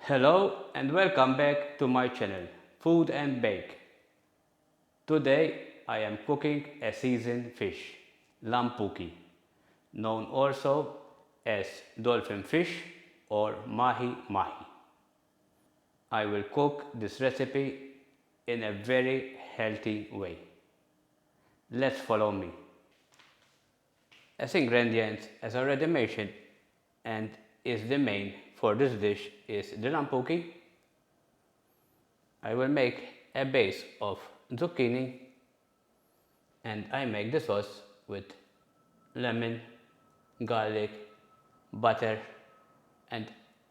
Hello and welcome back to my channel Food and Bake. Today I am cooking a seasoned fish, Lampuki, known also as dolphin fish or Mahi-Mahi. I will cook this recipe in a very healthy way. Let's follow me. As ingredients, as already mentioned, and is the main for this dish is the Lampuki. I will make a base of zucchini and I make the sauce with lemon, garlic, butter, and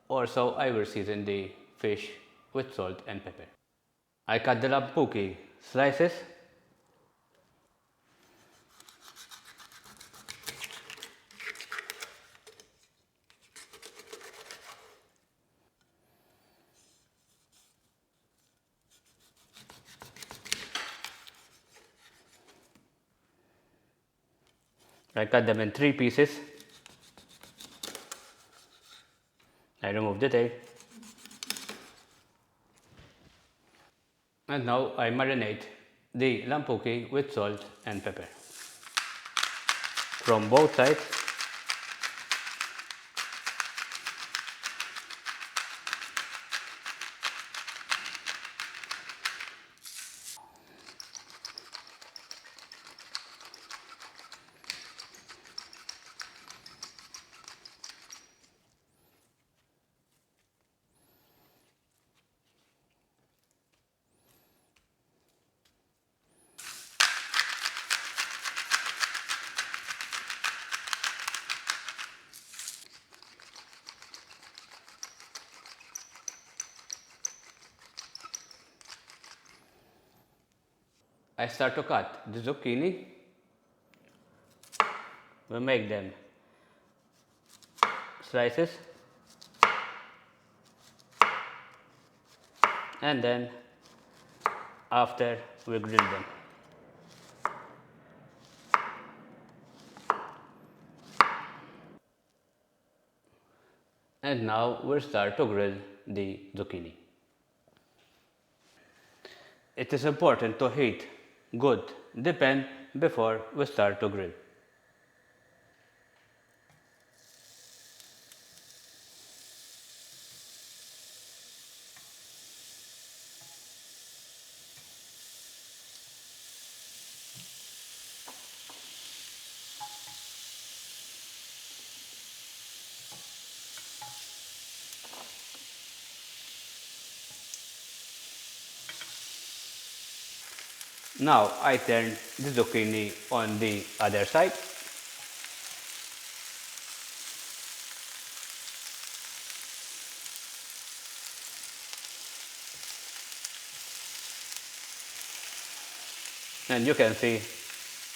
also I will season the fish with salt and pepper. I cut the lampuki slices. I cut them in 3 pieces. I remove the tail. And now I marinate the lampuki with salt and pepper from both sides. I start to cut the zucchini. We make them slices and then after we grill them. And now we'll start to grill the zucchini. It is important to heat good the pan before we start to grill. Now I turn the zucchini on the other side. And you can see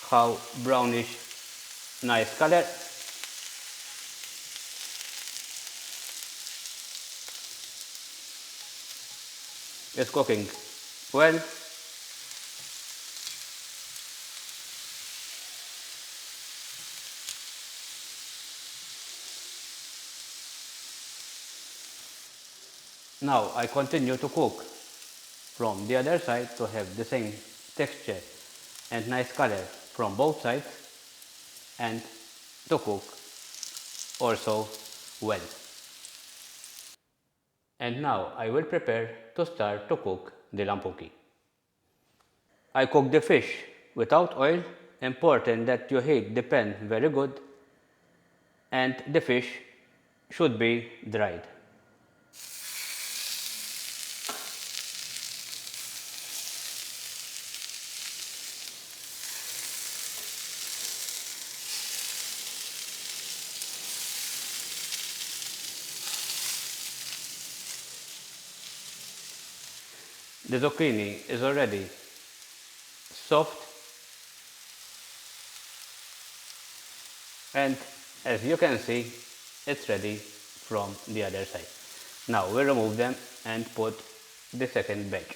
how brownish nice color. It's cooking well. Now I continue to cook from the other side to have the same texture and nice color from both sides and to cook also well. And now I will prepare to start to cook the lampuki. I cook the fish without oil. Important that you heat the pan very good and the fish should be dried. The zucchini is already soft and as you can see it's ready from the other side. Now we remove them and put the second batch.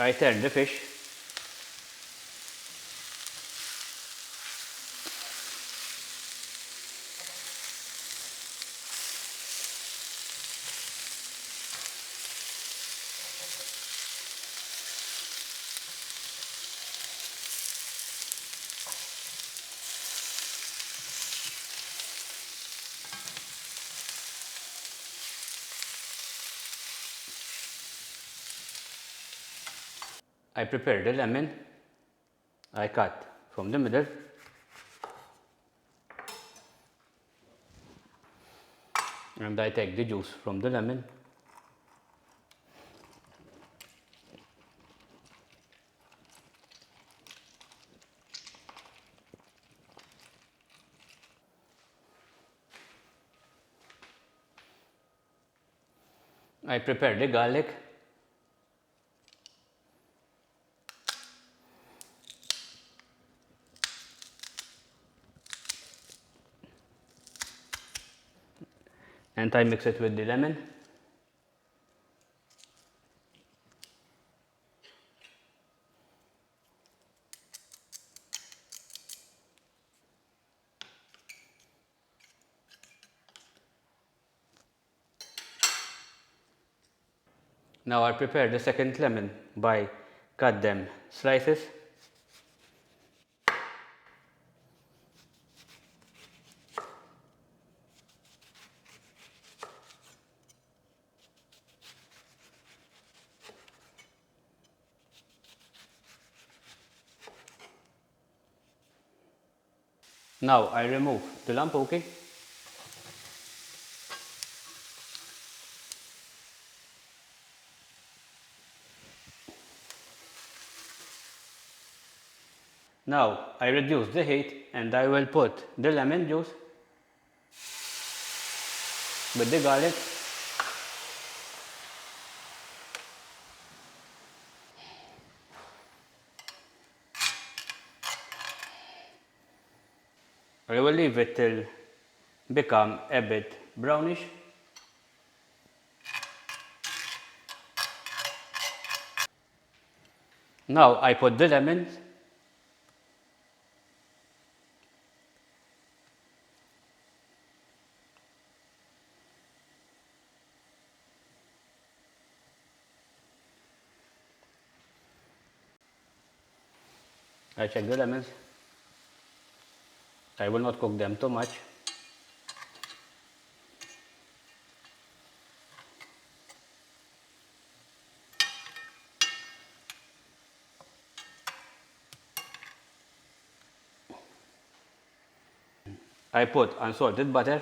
I turn the fish. I prepare the lemon. I cut from the middle. And I take the juice from the lemon. I prepare the garlic. And I mix it with the lemon. Now I prepare the second lemon by cut them slices. Now I remove the lampuki. Now I reduce the heat and I will put the lemon juice with the garlic. I will leave it till become a bit brownish. Now I put the lemons. I check the lemons. I will not cook them too much. I put unsalted butter.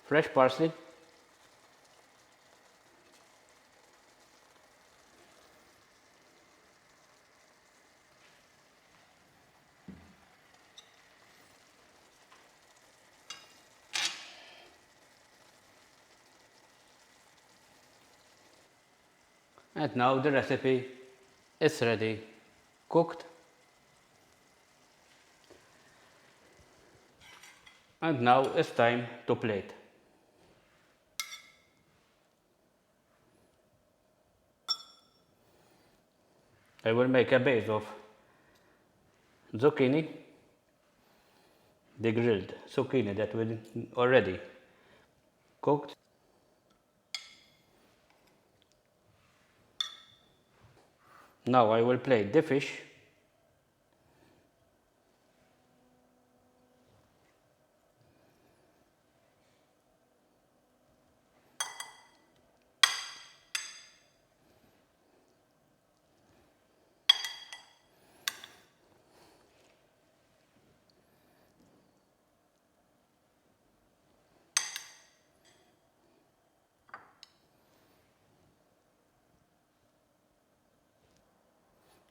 Fresh parsley. And now the recipe is ready, cooked. And now it's time to plate. I will make a base of zucchini, the grilled zucchini that we already cooked. Now I will plate the fish.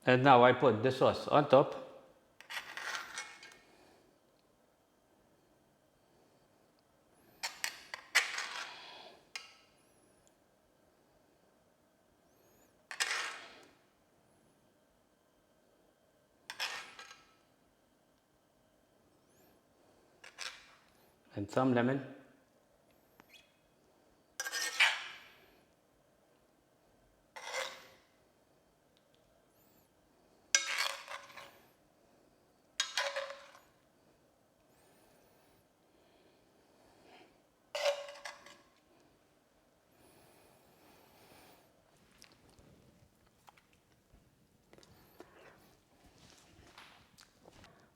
And now I put the sauce on top. and some lemon.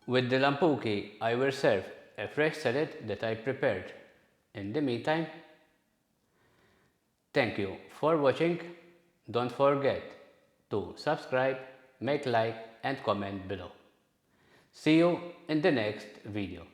With the lampuki, I will serve a fresh salad that I prepared. In the meantime, thank you for watching. Don't forget to subscribe, make like and comment below. See you in the next video.